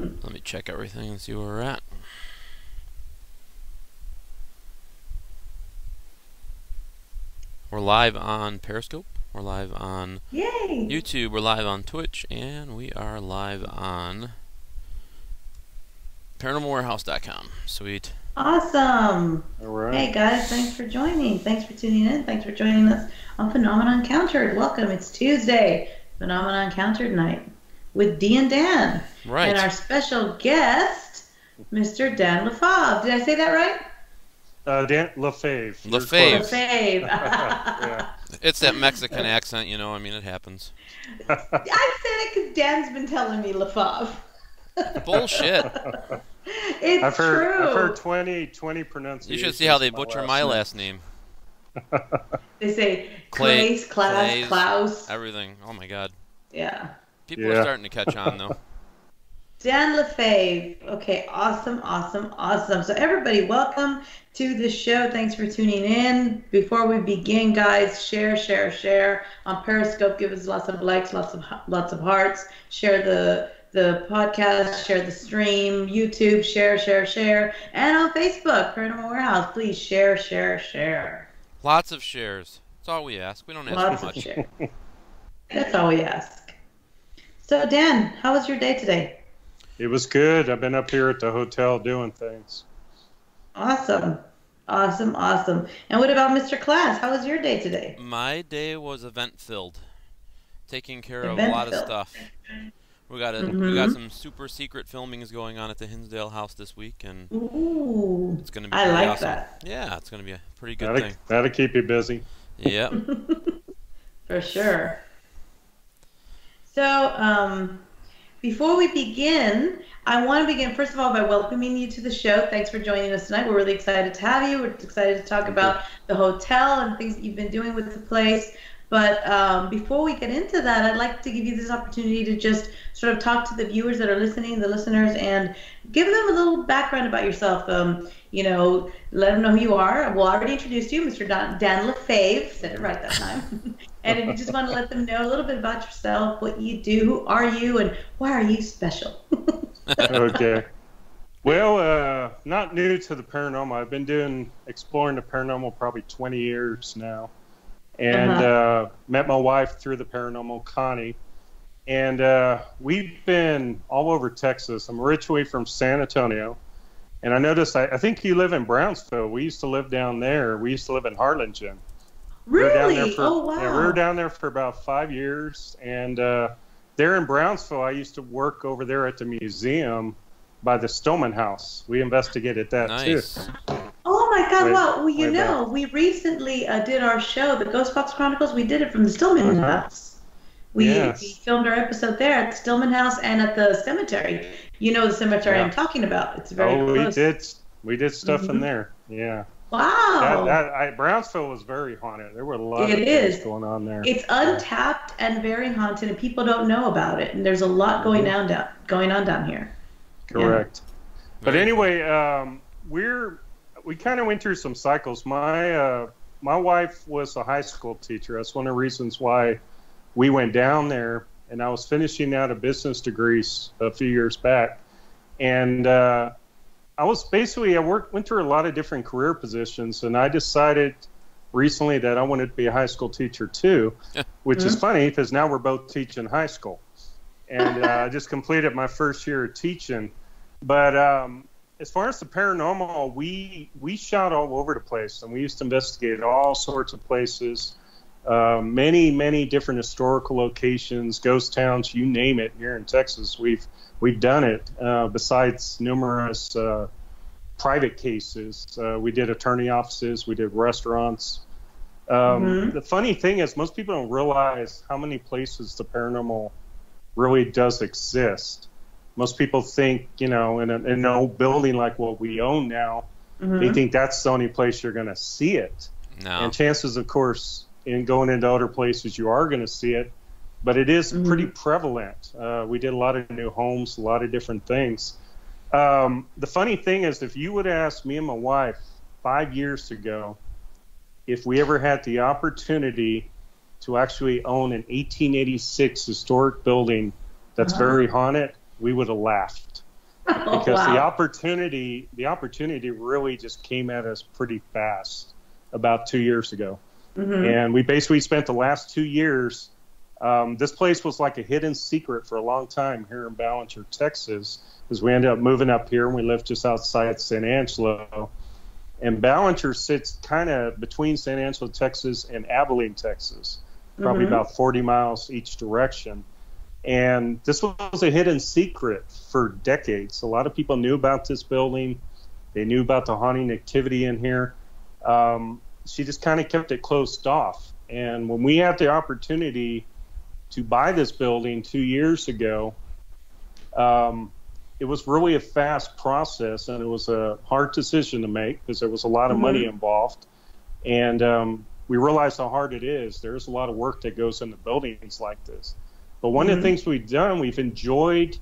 Let me check everything and see where we're at. We're live on Periscope. We're live on Yay! YouTube. We're live on Twitch. And we are live on ParanormalWarehouse.com. Sweet. Awesome. All right. Hey guys, thanks for joining. Thanks for tuning in. Thanks for joining us on Phenomenon Encountered. Welcome. It's Tuesday, Phenomenon Encountered night with Dee and Dan. Right. And our special guest, Mr. Dan LaFavre. Did I say that right? Dan LaFavre. LaFavre. LaFavre. Yeah. It's that Mexican accent, you know. I mean, it happens. I said it because Dan's been telling me LaFavre. Bullshit. It's I've true. heard 20 pronunciations. You should see how they butcher my last name. They say Clay, Claes, Klaus, Clays, Klaus. Everything. Oh my God. Yeah. People are starting to catch on, though. Dan LaFavre. Okay, awesome. So everybody, welcome to the show. Thanks for tuning in. Before we begin, guys, share on Periscope. Give us lots of likes, lots of hearts. Share the podcast, share the stream, YouTube, share, and on Facebook, Paranormal Warehouse. Please share. Lots of shares. That's all we ask. We don't ask Lots too of much. share. That's all we ask. So Dan, how was your day today? It was good. I've been up here at the hotel doing things. Awesome. And what about Mr. Class? How was your day today? My day was event-filled. Taking care of a lot of stuff. We got some super secret filmings going on at the Hinsdale house this week, and Ooh, it's going to be I like awesome. that. Yeah, it's going to be a pretty good thing. That'll keep you busy. Yep. For sure. So, before we begin, I want to begin, first of all, by welcoming you to the show. Thanks for joining us tonight. We're really excited to have you. We're excited to talk about the hotel and things that you've been doing with the place. But before we get into that, I'd like to give you this opportunity to just sort of talk to the viewers that are listening, the listeners, and give them a little background about yourself. Let them know who you are. Well, I already introduced you, Mr. Dan LaFavre. Said it right that time. And if you just want to let them know a little bit about yourself, what you do, who are you, and why are you special? Okay. Well, not new to the paranormal. I've been exploring the paranormal probably 20 years now. And met my wife through the paranormal, Connie. And we've been all over Texas. I'm originally from San Antonio. And I noticed, I think you live in Brownsville. We used to live down there. We used to live in Harlingen. Really? Oh, wow. Yeah, we were down there for about 5 years. And there in Brownsville, I used to work over there at the museum by the Stillman House. We investigated that, too. Oh my God! Well, we recently did our show, the Ghost Box Chronicles. We did it from the Stillman House. We filmed our episode there at the Stillman House and at the cemetery. You know the cemetery I'm talking about. It's very close. We did stuff in there. Yeah. Wow. Brownsville was very haunted. There were a lot of things going on there. It's untapped and very haunted, and people don't know about it. And there's a lot going on down here. Correct. Yeah. But anyway, we kind of went through some cycles. My wife was a high school teacher. That's one of the reasons why we went down there. And I was finishing out a business degree a few years back. And I went through a lot of different career positions. And I decided recently that I wanted to be a high school teacher too, which is funny because now we're both teaching high school. And I just completed my first year of teaching. But as far as the paranormal, we shot all over the place, and we used to investigate all sorts of places, many different historical locations, ghost towns, you name it. Here in Texas, we've done it. Besides numerous private cases, we did attorney offices, we did restaurants. The funny thing is, most people don't realize how many places the paranormal really does exist. Most people think, in an old building like what we own now, they think that's the only place you're going to see it. No. And chances, of course, in going into other places, you are going to see it. But it is pretty prevalent. We did a lot of new homes, a lot of different things. The funny thing is, if you would ask me and my wife 5 years ago if we ever had the opportunity to actually own an 1886 historic building that's very haunted, we would have laughed. because wow. the opportunity really just came at us pretty fast about 2 years ago. And we basically spent the last 2 years. This place was like a hidden secret for a long time here in Ballinger, Texas, because we ended up moving up here and we lived just outside San Angelo. And Ballinger sits kind of between San Angelo, Texas and Abilene, Texas, probably about 40 miles each direction. And this was a hidden secret for decades. A lot of people knew about this building. They knew about the haunting activity in here. She just kind of kept it closed off. And when we had the opportunity to buy this building 2 years ago, it was really a fast process, and it was a hard decision to make because there was a lot of money involved. And we realized how hard it is. There's a lot of work that goes into buildings like this. But one of the things we've done, we've enjoyed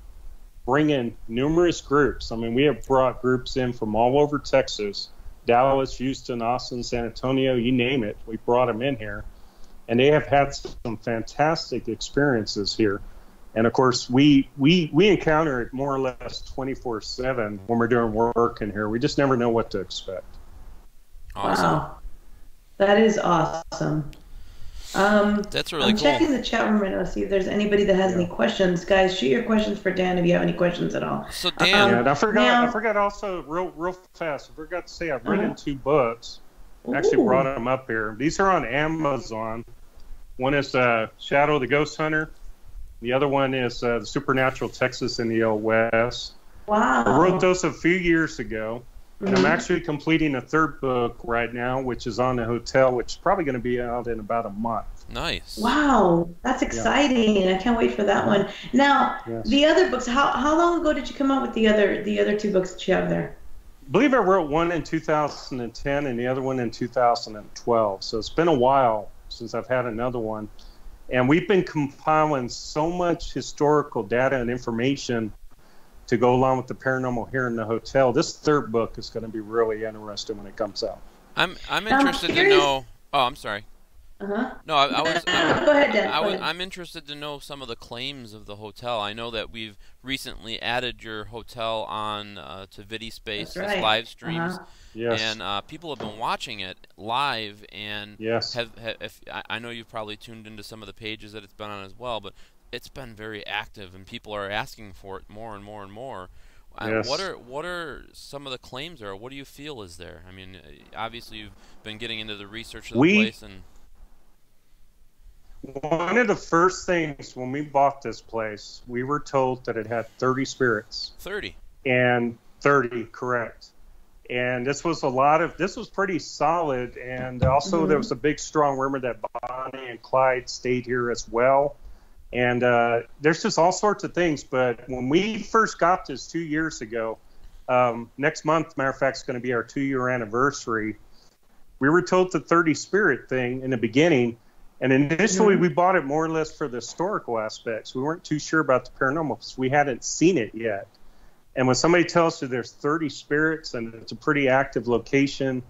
bringing numerous groups. I mean, we have brought groups in from all over Texas, Dallas, Houston, Austin, San Antonio, you name it. We brought them in here. And they have had some fantastic experiences here. And, of course, we encounter it more or less 24/7 when we're doing work in here. We just never know what to expect. Awesome. Wow. That is awesome. That's really cool. I'm checking the chat room right now to see if there's anybody that has any questions. Guys, shoot your questions for Dan if you have any questions at all. So Dan, and I forgot also real fast. I forgot to say I've written 2 books. I actually brought them up here. These are on Amazon. One is Shadow of the Ghost Hunter. The other one is The Supernatural Texas in the Old West. Wow. I wrote those a few years ago. And I'm actually completing a 3rd book right now, which is on the hotel, which is probably going to be out in about a month. Nice. Wow, that's exciting. I can't wait for that one. Now, the other books, how long ago did you come out with the other 2 books that you have there? I believe I wrote one in 2010 and the other one in 2012. So it's been a while since I've had another one. And we've been compiling so much historical data and information to go along with the paranormal here in the hotel. This 3rd book is going to be really interesting when it comes out. I'm interested to know. Oh, I'm sorry. No, I was. Go ahead, Dan. I'm interested to know some of the claims of the hotel. I know that we've recently added your hotel on to VidiSpace, right. live streams, Yes. and people have been watching it live. And Yes. I know you've probably tuned into some of the pages that it's been on as well, but it's been very active, and people are asking for it more and more and more. Yes. What are some of the claims there? What do you feel is there? I mean, obviously you've been getting into the research of the place, and one of the first things when we bought this place, we were told that it had 30 spirits. 30. And 30, correct. And this was pretty solid. And also there was a big, strong rumor that Bonnie and Clyde stayed here as well. And there's just all sorts of things. But when we first got this 2 years ago, next month, matter of fact, is going to be our 2-year anniversary. We were told the 30 spirit thing in the beginning. And initially, we bought it more or less for the historical aspects. We weren't too sure about the paranormal because we hadn't seen it yet. And when somebody tells you there's 30 spirits and it's a pretty active location,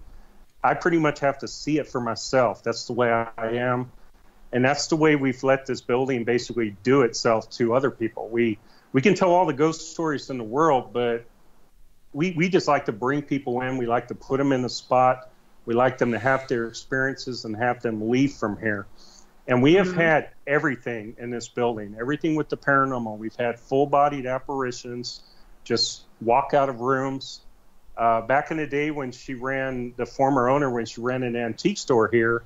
I pretty much have to see it for myself. That's the way I am. And that's the way we've let this building basically do itself to other people. We can tell all the ghost stories in the world, but we just like to bring people in. We like to put them in the spot. We like them to have their experiences and have them leave from here. And we have had everything in this building, everything with the paranormal. We've had full-bodied apparitions, just walk out of rooms. Back in the day when she ran, the former owner, when she ran an antique store here,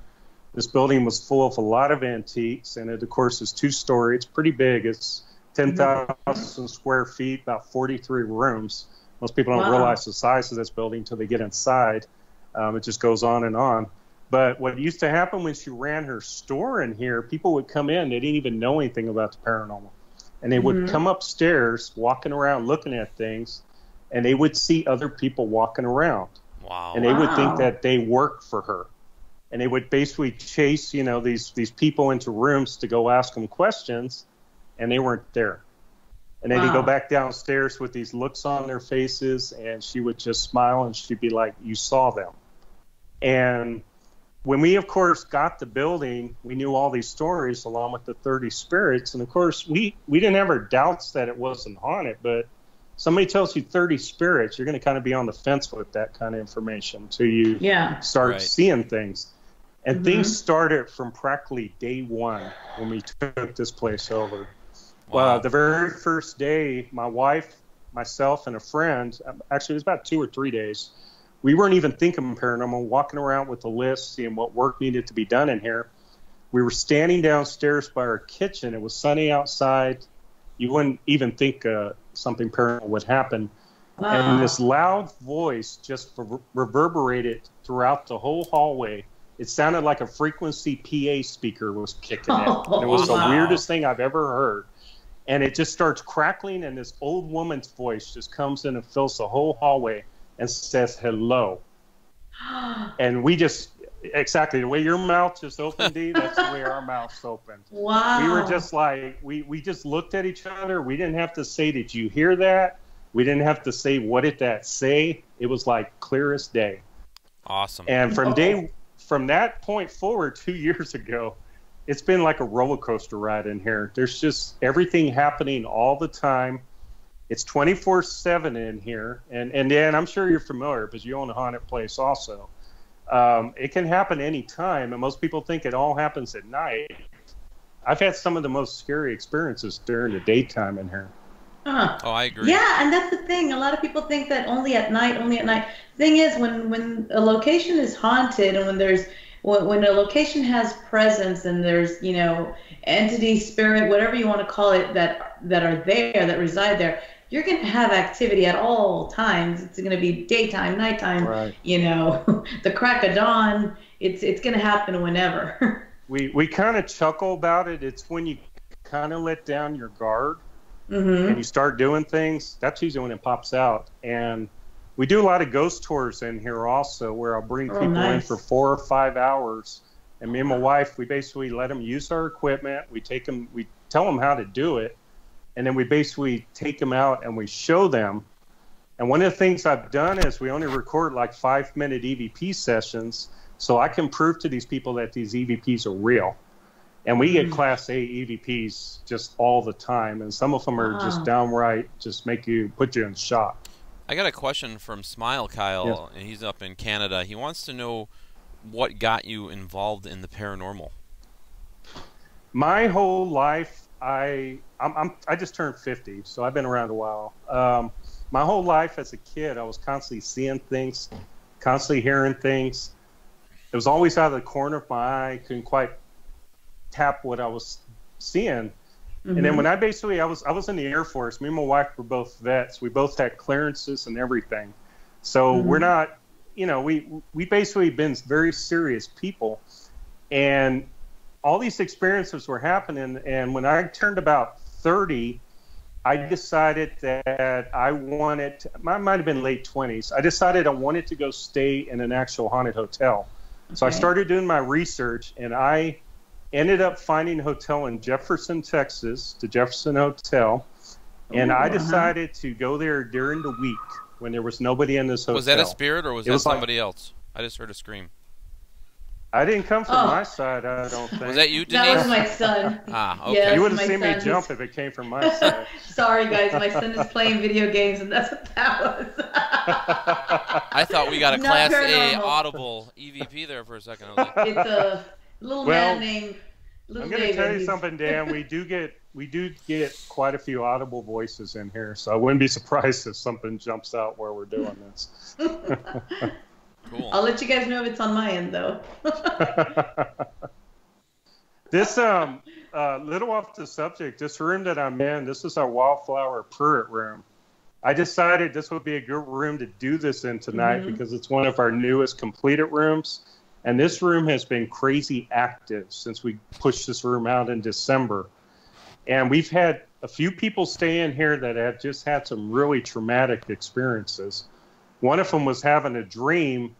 this building was full of a lot of antiques. And it, of course, is 2-story. It's pretty big. It's 10,000 square feet, about 43 rooms. Most people don't realize the size of this building until they get inside. It just goes on and on. But what used to happen when she ran her store in here, people would come in, they didn't even know anything about the paranormal. And they would come upstairs, walking around, looking at things, and they would see other people walking around. Wow. And they would think that they worked for her. And they would basically chase, these people into rooms to go ask them questions, and they weren't there. And then they'd go back downstairs with these looks on their faces, and she would just smile, and she'd be like, "You saw them." And when we, of course, got the building, we knew all these stories along with the 30 spirits. And, of course, we didn't have our doubts that it wasn't haunted. But somebody tells you 30 spirits, you're going to kind of be on the fence with that kind of information until you start seeing things. And things started from practically day one when we took this place over. Wow. The very first day, my wife, myself, and a friend, actually it was about 2 or 3 days, we weren't even thinking paranormal, walking around with a list, seeing what work needed to be done in here. We were standing downstairs by our kitchen. It was sunny outside. You wouldn't even think something paranormal would happen. Wow. And this loud voice just reverberated throughout the whole hallway. It sounded like a frequency PA speaker was kicking in. And it was the weirdest thing I've ever heard. And it just starts crackling, and this old woman's voice just comes in and fills the whole hallway and says hello. And we just, exactly the way your mouth just opened, Dee, that's the way our mouths opened. Wow. We were just like, we just looked at each other. We didn't have to say, did you hear that? We didn't have to say, what did that say? It was like clear as day. Awesome. And from that point forward, 2 years ago, it's been like a roller coaster ride in here. There's just everything happening all the time. It's 24/7 in here. And Dan, I'm sure you're familiar because you own a haunted place also. It can happen anytime, and most people think it all happens at night. I've had some of the most scary experiences during the daytime in here. Uh-huh. Oh, I agree. Yeah, and that's the thing. A lot of people think that only at night, only at night. Thing is, when a location is haunted, and when a location has presence, and there's, you know, entity, spirit, whatever you want to call it, that are there, that reside there, you're going to have activity at all times. It's going to be daytime, nighttime, you know, the crack of dawn. It's going to happen whenever. We kind of chuckle about it. It's when you kind of let down your guard and you start doing things. That's usually when it pops out. And we do a lot of ghost tours in here also, where I'll bring people in for 4 or 5 hours. And me and my wife, we basically let them use our equipment. We tell them how to do it. And then we basically take them out and we show them. And one of the things I've done is we only record like 5-minute EVP sessions, so I can prove to these people that these EVPs are real. And we get Class A EVPs just all the time, and some of them are just downright just put you in shock. I got a question from Smile Kyle, and he's up in Canada. He wants to know what got you involved in the paranormal. My whole life, I just turned 50, so I've been around a while. My whole life as a kid, I was constantly seeing things, constantly hearing things. It was always out of the corner of my eye. Couldn't quite tap what I was seeing. And then when I was in the Air Force. Me and my wife were both vets. We both had clearances and everything. So we're not, you know, we basically been very serious people. And all these experiences were happening, and when I turned about 30, I decided that I might have been late 20s, I decided I wanted to go stay in an actual haunted hotel. So I started doing my research, and I ended up finding a hotel in Jefferson, Texas, the Jefferson Hotel, and I decided to go there during the week when there was nobody in this hotel. Was that a spirit, or was that somebody else? I just heard a scream. I didn't come from my side, I don't think. Was that you, Denise? That was my son. Ah, okay. Yes, you would have seen me jump if it came from my side. Sorry, guys. My son is playing video games, and that's what that was. I thought we got a Class A audible EVP there for a second. I was like, it's a little man named Little I'm going to tell you something, Dan. We do get quite a few audible voices in here, so I wouldn't be surprised if something jumps out while we're doing this. Cool. I'll let you guys know if it's on my end, though. This little off the subject. This room that I'm in, this is our wildflower pruitt room. I decided this would be a good room to do this in tonight because it's one of our newest completed rooms, and this room has been crazy active since we pushed this room out in December. And we've had a few people stay in here that have just had some really traumatic experiences. One of them was having a dream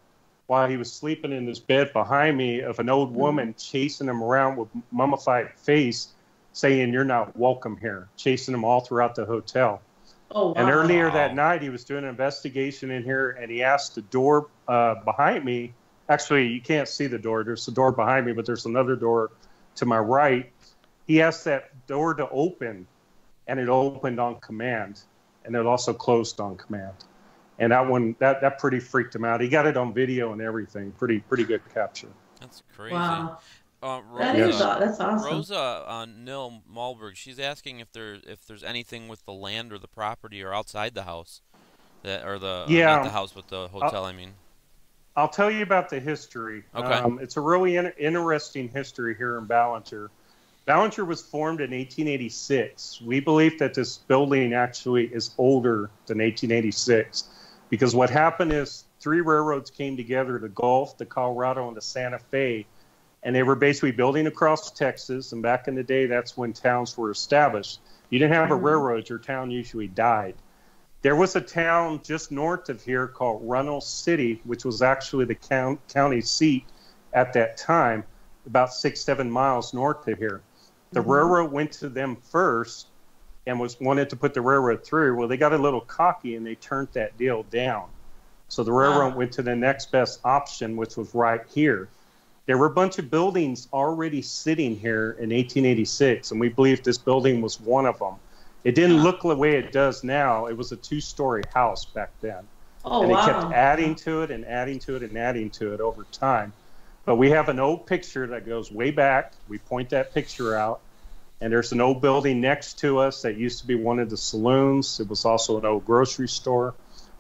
while he was sleeping in this bed behind me of an old woman chasing him around with mummified face, saying, "You're not welcome here," chasing him all throughout the hotel. Oh, wow. And earlier that night, he was doing an investigation in here, and he asked the door behind me. Actually, you can't see the door. There's the door behind me, but there's another door to my right. He asked that door to open, and it opened on command. and it also closed on command. And that one, that pretty freaked him out. He got it on video and everything. Pretty good capture. That's crazy. Wow. Rosa, That's awesome. Rosa Nil Malberg, she's asking if there's anything with the land or the property or outside the house, not the house, but the hotel. I'll tell you about the history. Okay. It's a really interesting history here in Ballinger. Ballinger was formed in 1886. We believe that this building actually is older than 1886 because what happened is 3 railroads came together, the Gulf, the Colorado, and the Santa Fe, and they were basically building across Texas, and back in the day, that's when towns were established. You didn't have a railroad, your town usually died. There was a town just north of here called Runnels City, which was actually the county seat at that time, about 6-7 miles north of here. The railroad went to them first and wanted to put the railroad through. Well, they got a little cocky and they turned that deal down. So the railroad went to the next best option, which was right here. There were a bunch of buildings already sitting here in 1886, and we believe this building was one of them. It didn't look the way it does now. It was a 2-story house back then. And they kept adding to it and adding to it and adding to it over time. But we have an old picture that goes way back. We point that picture out. And there's an old building next to us that used to be one of the saloons. It was also an old grocery store,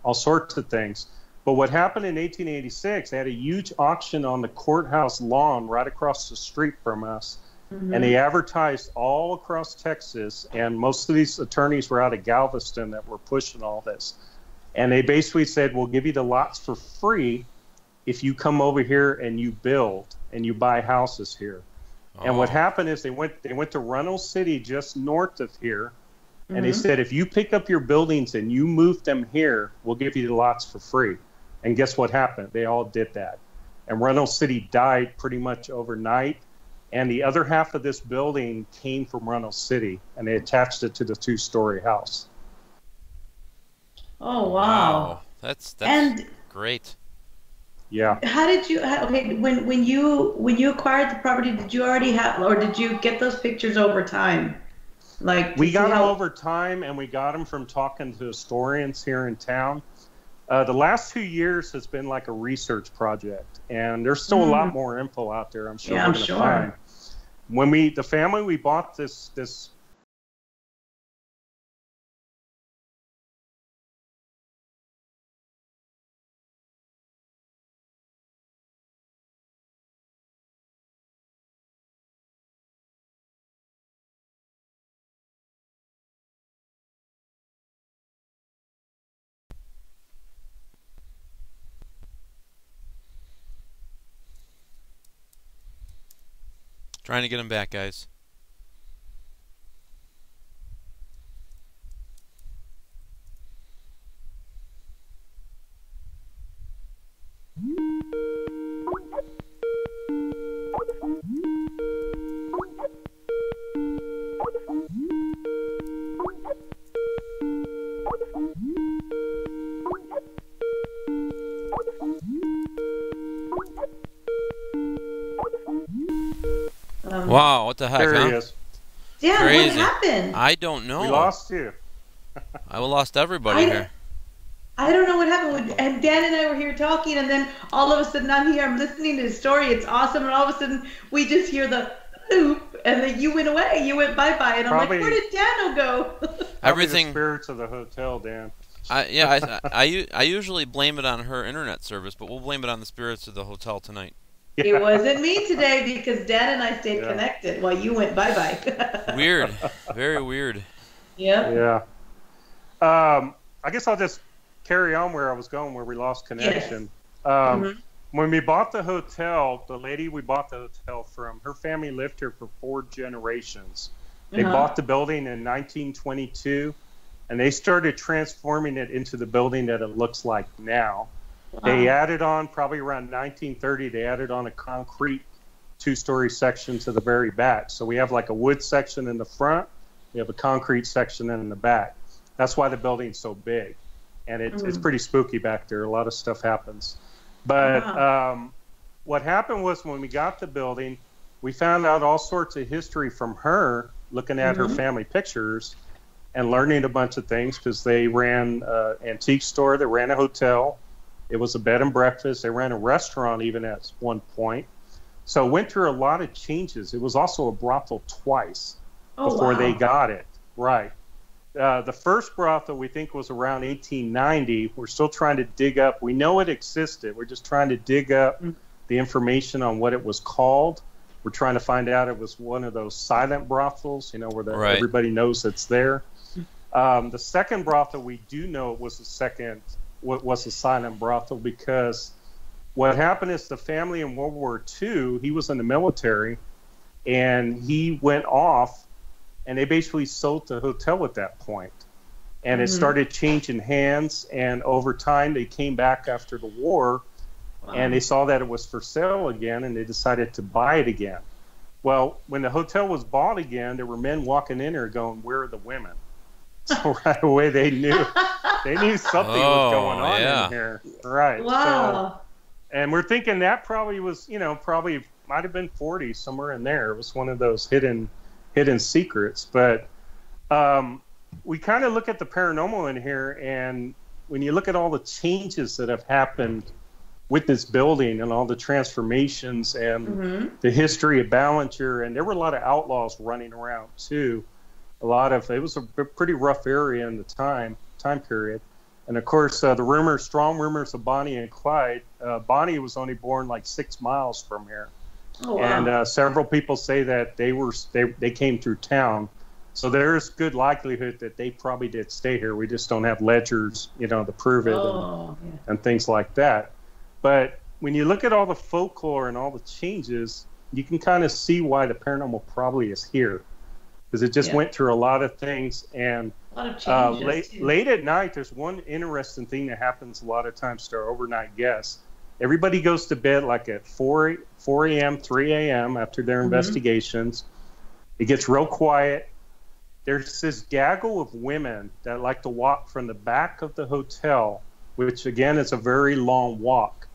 all sorts of things. But what happened in 1886, they had a huge auction on the courthouse lawn right across the street from us. And they advertised all across Texas. And most of these attorneys were out of Galveston that were pushing all this. And they basically said, we'll give you the lots for free if you come over here and you build and you buy houses here. And what happened is they went to Runnels City just north of here. And they said, if you pick up your buildings and you move them here, we'll give you the lots for free. And guess what happened? They all did that. And Runnels City died pretty much overnight. And the other half of this building came from Runnels City, and they attached it to the 2-story house. Oh, wow. That's great. Yeah. How did you? When you acquired the property, did you already have, or did you get those pictures over time? Like we got them over time, and we got them from talking to historians here in town. The last 2 years has been like a research project, and there's still a lot more info out there. I'm sure we're going to find. When the family we bought this. Trying to get him back, guys. Wow, what the heck, There he is. Yeah, Crazy. what happened? I don't know. We lost you. I lost everybody here. I don't know what happened. And Dan and I were here talking, and then all of a sudden I'm here, I'm listening to his story. It's awesome. And all of a sudden we just hear the boop, and then you went away. You went bye-bye. And I'm like, where did Dano go? Everything. The spirits of the hotel, Dan. I usually blame it on her internet service, but we'll blame it on the spirits of the hotel tonight. It wasn't me today because Dan and I stayed connected while you went bye-bye. Weird. Very weird. Yeah. I guess I'll just carry on where I was going, where we lost connection. Yes. When we bought the hotel, the lady we bought the hotel from, her family lived here for 4 generations. They bought the building in 1922, and they started transforming it into the building that it looks like now. They added on, probably around 1930, they added on a concrete 2-story section to the very back. So we have like a wood section in the front, we have a concrete section in the back. That's why the building's so big. And it's pretty spooky back there. A lot of stuff happens. But what happened was when we got the building, we found out all sorts of history from her, looking at her family pictures. and learning a bunch of things because they ran an antique store, they ran a hotel, it was a bed and breakfast, they ran a restaurant even at one point. So went through a lot of changes. It was also a brothel twice before they got it. Right. The first brothel we think was around 1890. We're still trying to dig up. We know it existed. We're just trying to dig up the information on what it was called. We're trying to find out it was one of those silent brothels, where everybody knows it's there. The second brothel, we do know it was was a silent brothel because what happened is the family in World War II, he was in the military, and he went off, and they basically sold the hotel at that point. And it started changing hands, and over time they came back after the war, and they saw that it was for sale again, and they decided to buy it again. Well, when the hotel was bought again, there were men walking in there going, "Where are the women?" So right away they knew something was going on in here. Right. Wow. And we're thinking that probably was, probably might have been 40, somewhere in there. It was one of those hidden secrets. But we kind of look at the paranormal in here, and when you look at all the changes that have happened with this building and all the transformations and the history of Ballinger, and there were a lot of outlaws running around too. It was a pretty rough area in the time period. And of course, the strong rumors of Bonnie and Clyde. Bonnie was only born like 6 miles from here. Oh, wow. And several people say that they came through town. So there's good likelihood that they probably did stay here. We just don't have ledgers, to prove it and things like that. But when you look at all the folklore and all the changes, you can kind of see why the paranormal probably is here. Because it just went through a lot of things. And a lot of changes, late at night, there's one interesting thing that happens a lot of times to our overnight guests. Everybody goes to bed like at 4 a.m., 3 a.m. after their investigations. It gets real quiet. There's this gaggle of women that like to walk from the back of the hotel, which, again, is a very long walk.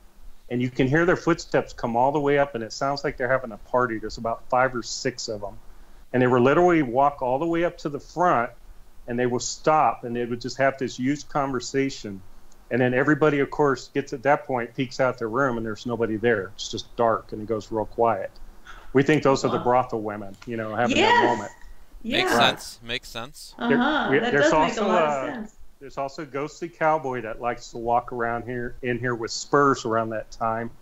And you can hear their footsteps come all the way up, and it sounds like they're having a party. There's about 5 or 6 of them. And they would literally walk all the way up to the front, and they will stop, and they would just have this huge conversation. And then everybody, of course, gets at that point, peeks out their room, and there's nobody there. It's just dark, and it goes real quiet. We think those are the brothel women, having that moment. Yeah. Makes sense. That does make a lot of sense. There's also a ghostly cowboy that likes to walk around in here with spurs around that time.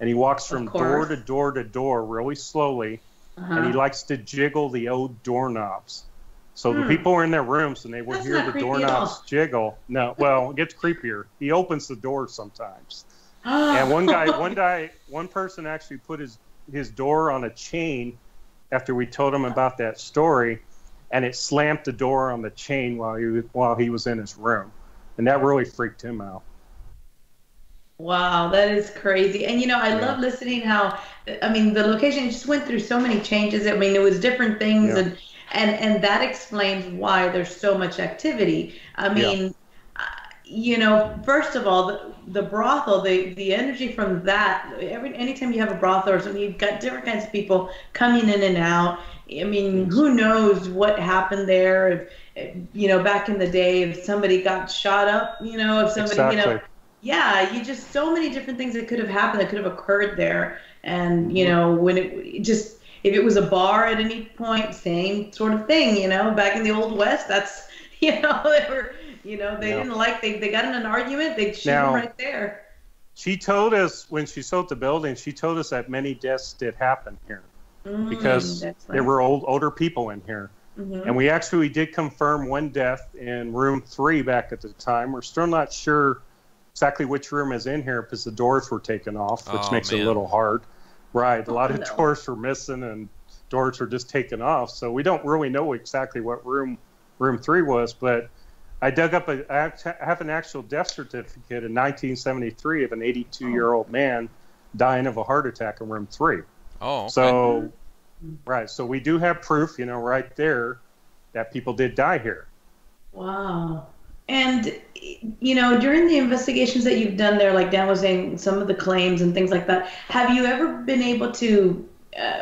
And he walks from door to door to door really slowly. And he likes to jiggle the old doorknobs. So the people are in their rooms and they will hear the doorknobs jiggle. No, well, it gets creepier. He opens the door sometimes. And one person actually put his door on a chain after we told him about that story, and it slammed the door on the chain while he was in his room. And that really freaked him out. Wow, that is crazy. And, I love listening the location just went through so many changes. It was different things, and that explains why there's so much activity. First of all, the brothel, the energy from that, anytime you have a brothel or something, you've got different kinds of people coming in and out. Who knows what happened there, if, back in the day, if somebody got shot up, if somebody, you just so many different things that could have happened, that could have occurred there. And, when if it was a bar at any point, same sort of thing, back in the Old West, that's, they were, they didn't they got in an argument, they'd shoot them right there. She told us when she sold the building, she told us that many deaths did happen here because there were older people in here. And we actually did confirm one death in room 3 back at the time. We're still not sure exactly which room is in here because the doors were taken off, which makes it a little hard. Right. A lot of doors were missing and doors were just taken off. So we don't really know exactly what room 3 was, but I dug up I have an actual death certificate in 1973 of an 82-year-old man dying of a heart attack in room 3. Oh, okay. So we do have proof, right there that people did die here. Wow. And, during the investigations that you've done there, like Dan was saying, some of the claims and things like that, have you ever been able to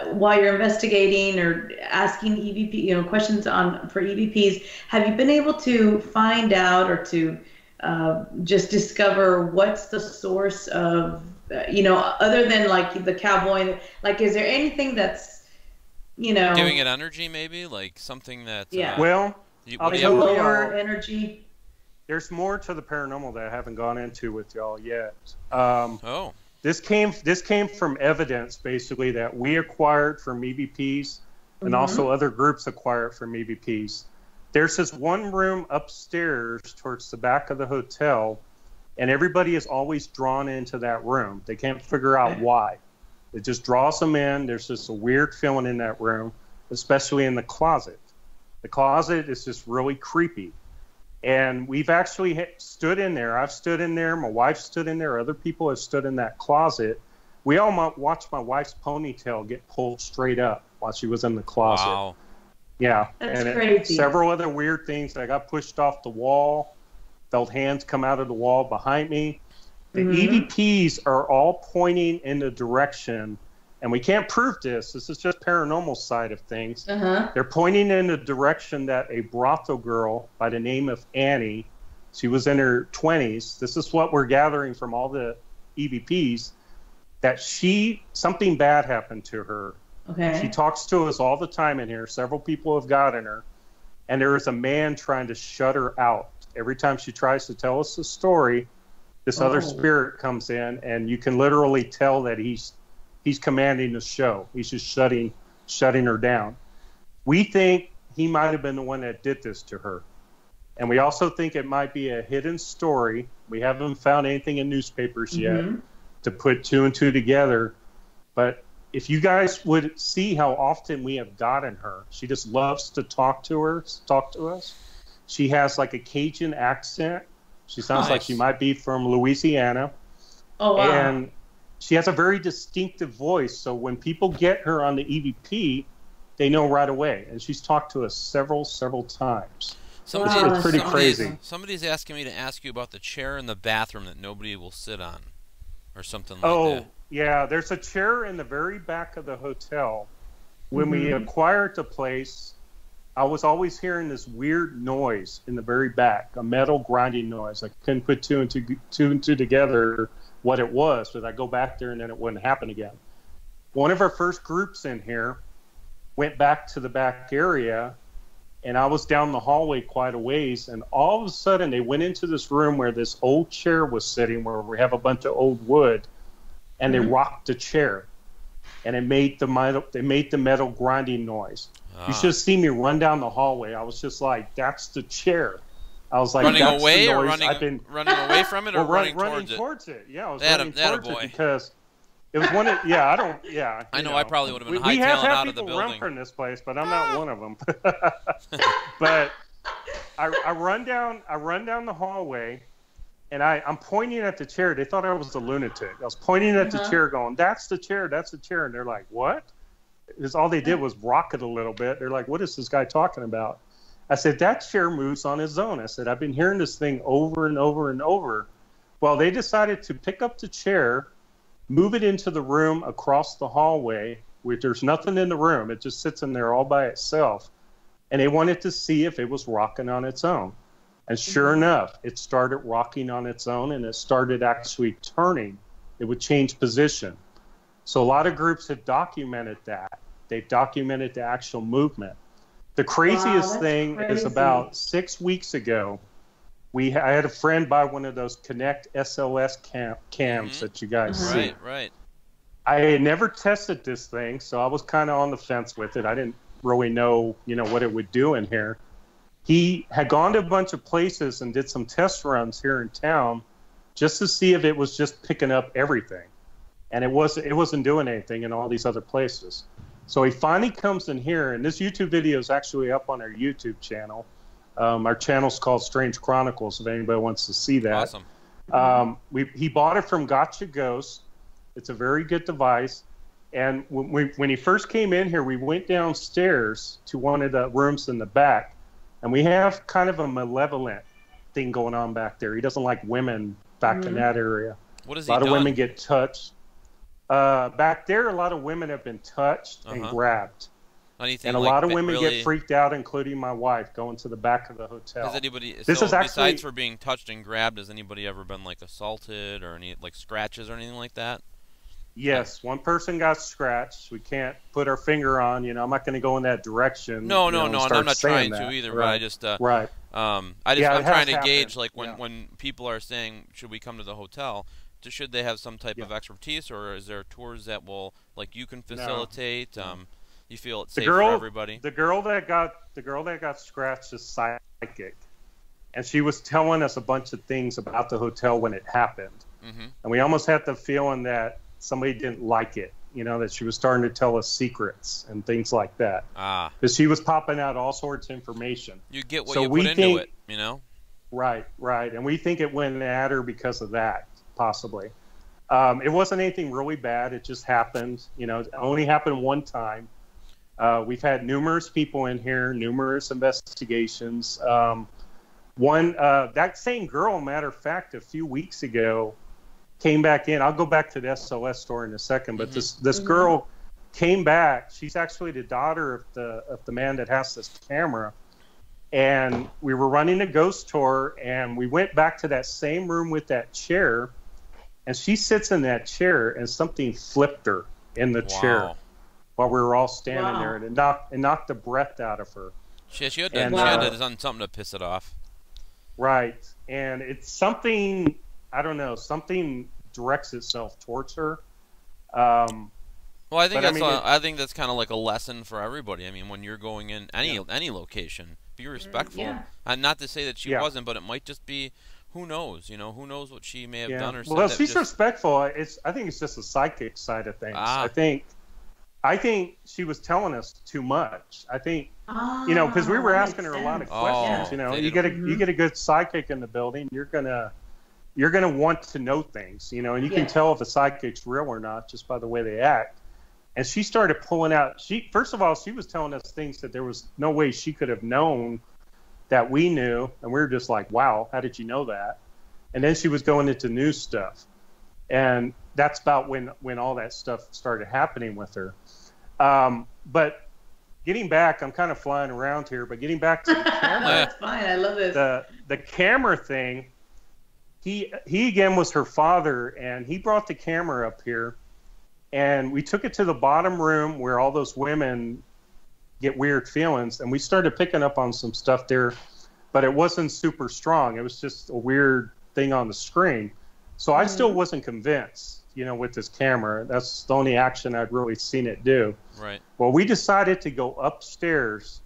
while you're investigating or asking EVP, questions for EVPs, have you been able to find out or to just discover what's the source of, other than like the cowboy, like, is there anything that's, giving it energy, maybe like something that, well, like a lower energy? There's more to the paranormal that I haven't gone into with y'all yet. This came from evidence, basically, that we acquired from EVPs, and also other groups acquired from EVPs. There's this one room upstairs towards the back of the hotel, and everybody is always drawn into that room. They can't figure out why. It just draws them in. There's just a weird feeling in that room, especially in the closet. The closet is just really creepy. And we've actually stood in there. I've stood in there. My wife stood in there. Other people have stood in that closet. We all watched my wife's ponytail get pulled straight up while she was in the closet. Wow. Yeah. That's crazy. Several other weird things. I got pushed off the wall. Felt hands come out of the wall behind me. The EVPs are all pointing in the direction, and we can't prove this. This is just paranormal side of things. They're pointing in the direction that a brothel girl by the name of Annie, she was in her 20s. This is what we're gathering from all the EVPs, that something bad happened to her. Okay. She talks to us all the time in here. Several people have gotten her, and there is a man trying to shut her out. Every time she tries to tell us a story, this other spirit comes in, and you can literally tell that he's commanding the show. He's just shutting her down. We think he might have been the one that did this to her. And we also think it might be a hidden story. We haven't found anything in newspapers yet to put two and two together. But if you guys would see how often we have gotten her, she just loves to talk to us. She has like a Cajun accent. She sounds like she might be from Louisiana. Oh, wow. And she has a very distinctive voice, so when people get her on the EVP, they know right away. And she's talked to us several times. It's pretty crazy. Somebody's asking me to ask you about the chair in the bathroom that nobody will sit on, or something like that. Oh, yeah. There's a chair in the very back of the hotel. When we acquired the place, I was always hearing this weird noise in the very back, a metal grinding noise. I couldn't put two and two together what it was, but I go back there and then it wouldn't happen again. One of our first groups in here went back to the back area, and I was down the hallway quite a ways, and all of a sudden they went into this room where this old chair was sitting, where we have a bunch of old wood, and they rocked the chair, and it made the metal grinding noise. You should have seen me run down the hallway. I was just like, that's the chair. I was like, running that's away the or noise. running away from it, or running towards it? Yeah, I was running towards it because it was one of I know I probably would have been hightailing out of the building. We have had people run from this place, but I'm not one of them. But I run down the hallway, and I'm pointing at the chair. They thought I was a lunatic. I was pointing at the chair, going, "That's the chair, that's the chair," and they're like, "What?" Because all they did was rock it a little bit. They're like, "What is this guy talking about?" I said, "That chair moves on its own." I said, "I've been hearing this thing over and over and over." Well, they decided to pick up the chair, move it into the room across the hallway, where there's nothing in the room. It just sits in there all by itself. And they wanted to see if it was rocking on its own. And sure enough, it started rocking on its own, and it started actually turning. It would change position. So a lot of groups have documented that. They've documented the actual movement. The craziest thing is about 6 weeks ago, I had a friend buy one of those Connect SLS cams that you guys see. Right. I had never tested this thing, so I was kind of on the fence with it. I didn't really know, what it would do in here. He had gone to a bunch of places and did some test runs here in town just to see if it was just picking up everything. And it wasn't doing anything in all these other places. So he finally comes in here, and this YouTube video is actually up on our YouTube channel. Our channel's called Strange Chronicles, if anybody wants to see that. Awesome. He bought it from Gotcha Ghost. It's a very good device. And when he first came in here, we went downstairs to one of the rooms in the back, and we have kind of a malevolent thing going on back there. He doesn't like women back in that area. What has he done? A lot of women get touched. Back there, a lot of women have been touched and grabbed. Anything and a like lot of women really... get freaked out, including my wife, going to the back of the hotel. Has anybody, besides for being touched and grabbed, has anybody ever been like assaulted or any like scratches or anything like that? Yes, one person got scratched. We can't put our finger on. You know, I'm not going to go in that direction. No, and I'm not trying that. to either. Right. But I just, right. I'm trying to gauge like when people are saying, should we come to the hotel? Should they have some type of expertise, or is there tours that will like you can facilitate? No. You feel it's safe for everybody. The girl that got scratched is psychic, and she was telling us a bunch of things about the hotel when it happened, and we almost had the feeling that somebody didn't like it. You know, that she was starting to tell us secrets and things like that. Because she was popping out all sorts of information. You get what you put into it, you know. Right, and we think it went at her because of that, possibly. It wasn't anything really bad. It just happened. You know, it only happened one time. We've had numerous people in here, numerous investigations. That same girl, matter of fact, a few weeks ago, came back in. I'll go back to the SOS story in a second, but this girl came back. She's actually the daughter of the man that has this camera. And we were running a ghost tour, and we went back to that same room with that chair, and she sits in that chair, and something flipped her in the chair while we were all standing there, and it knocked the breath out of her. She had done something to piss it off. Right, and it's something, I don't know, something directs itself towards her. Well, I think that's kind of like a lesson for everybody. I mean, when you're going in any location, be respectful. Yeah. And not to say that she wasn't, but it might just be, who knows? You know, who knows what she may have done or said. Well, she's respectful. I think it's just the psychic side of things. I think she was telling us too much. I think, you know, because we were asking her a lot of questions. You know, you get a good psychic in the building, you're gonna want to know things. You know, and you can tell if a psychic's real or not just by the way they act. And she started pulling out. First of all, she was telling us things that there was no way she could have known that we knew, and we were just like, "Wow, how did you know that?" And then she was going into new stuff, and that's about when all that stuff started happening with her. But getting back, I'm kind of flying around here, but getting back to the camera, that's fine. I love this. The camera thing. He again was her father, and he brought the camera up here. And we took it to the bottom room where all those women get weird feelings. And we started picking up on some stuff there, but it wasn't super strong. It was just a weird thing on the screen. So I still wasn't convinced, you know, with this camera. That's the only action I'd really seen it do. Right. Well, we decided to go upstairs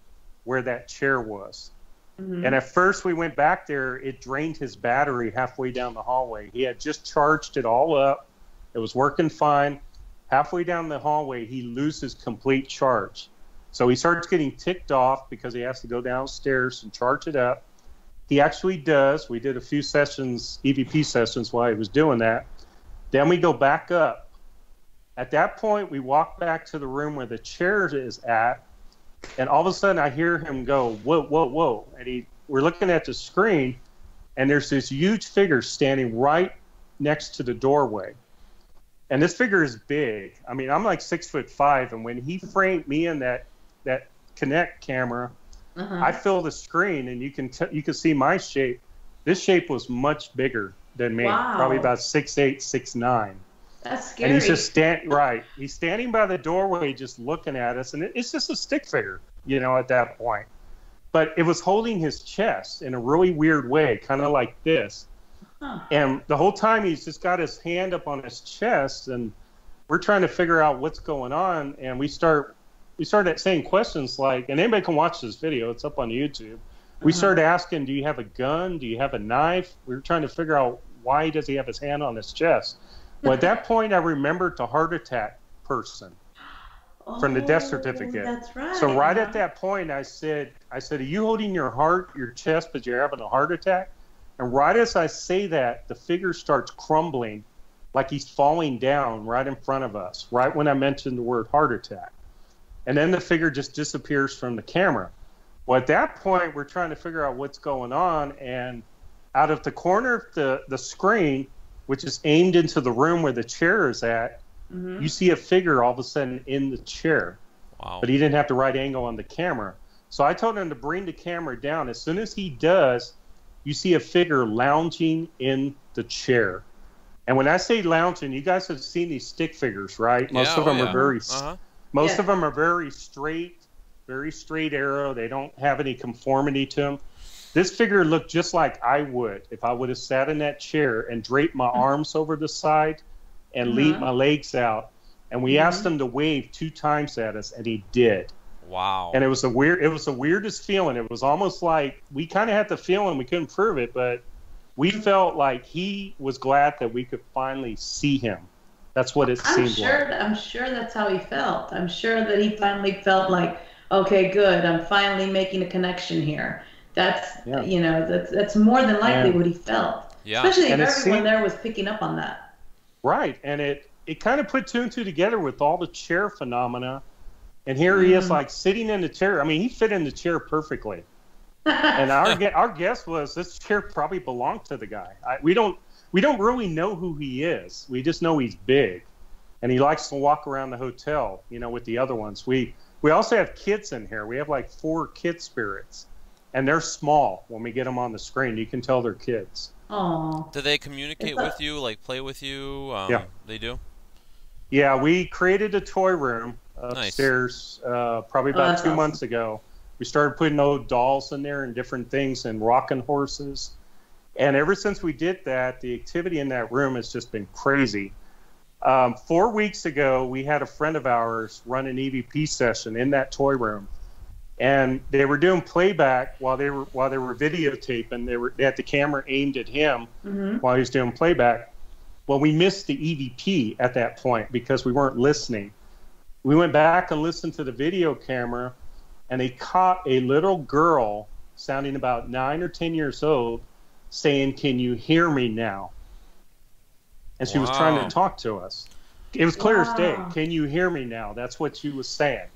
where that chair was. And at first we went back there. It drained his battery halfway down the hallway. He had just charged it all up. It was working fine. Halfway down the hallway, he loses complete charge. So he starts getting ticked off because he has to go downstairs and charge it up. He actually does. We did a few sessions, EVP sessions, while he was doing that. Then we go back up. At that point, we walk back to the room where the chair is at, and all of a sudden I hear him go, "Whoa, whoa, whoa." And we're looking at the screen, and there's this huge figure standing right next to the doorway. And this figure is big. I mean, I'm like 6'5", and when he framed me in that Kinect camera, I fill the screen, and you can see my shape. This shape was much bigger than me, probably about 6'8", 6'9". That's scary. And he's just He's standing by the doorway, just looking at us, and it's just a stick figure, you know, at that point. But it was holding his chest in a really weird way, kind of like this. And the whole time he's just got his hand up on his chest, and we're trying to figure out what's going on. And we started saying questions like, and anybody can watch this video, it's up on YouTube. We started asking, do you have a gun? Do you have a knife? We were trying to figure out, why does he have his hand on his chest? Well, at that point, I remembered the heart attack person from the death certificate. That's right. So right at that point, I said, are you holding your chest, but you're having a heart attack? And right as I say that, the figure starts crumbling like he's falling down right in front of us, right when I mentioned the word heart attack. And then the figure just disappears from the camera. Well, at that point, we're trying to figure out what's going on. And out of the corner of the screen, which is aimed into the room where the chair is at, you see a figure all of a sudden in the chair. Wow. But he didn't have the right angle on the camera. So I told him to bring the camera down. As soon as he does, you see a figure lounging in the chair. And when I say lounging, you guys have seen these stick figures, right? Most of them are very of them are very straight arrow. They don't have any conformity to them. This figure looked just like I would if I would have sat in that chair and draped my arms over the side and leaned my legs out. And we asked him to wave 2 times at us, and he did. Wow. And it was the weirdest feeling. It was almost like we kind of had the feeling, we couldn't prove it, but we felt like he was glad that we could finally see him. That's what it seemed like. I'm sure that's how he felt. I'm sure that he finally felt like, okay, good, I'm finally making a connection here. That's that's more than likely what he felt. Yeah. Especially if everyone there was picking up on that. Right, and it kind of put 2 and 2 together with all the chair phenomena. And here he is, like, sitting in the chair. I mean, he fit in the chair perfectly. And our guess was this chair probably belonged to the guy. We don't really know who he is. We just know he's big, and he likes to walk around the hotel, with the other ones. We also have kids in here. We have like 4 kid spirits, and they're small. When we get them on the screen, you can tell they're kids. Oh. Do they communicate with you, like play with you? Yeah. They do? Yeah, we created a toy room upstairs probably about 2 months ago. We started putting old dolls in there and different things and rocking horses. And ever since we did that, the activity in that room has just been crazy. 4 weeks ago, we had a friend of ours run an EVP session in that toy room. And they were doing playback while they were videotaping. They had the camera aimed at him while he was doing playback. Well, we missed the EVP at that point because we weren't listening. We went back and listened to the video camera, and they caught a little girl sounding about 9 or 10 years old saying, "Can you hear me now?" And she was trying to talk to us. It was clear as day. "Can you hear me now?" That's what she was saying.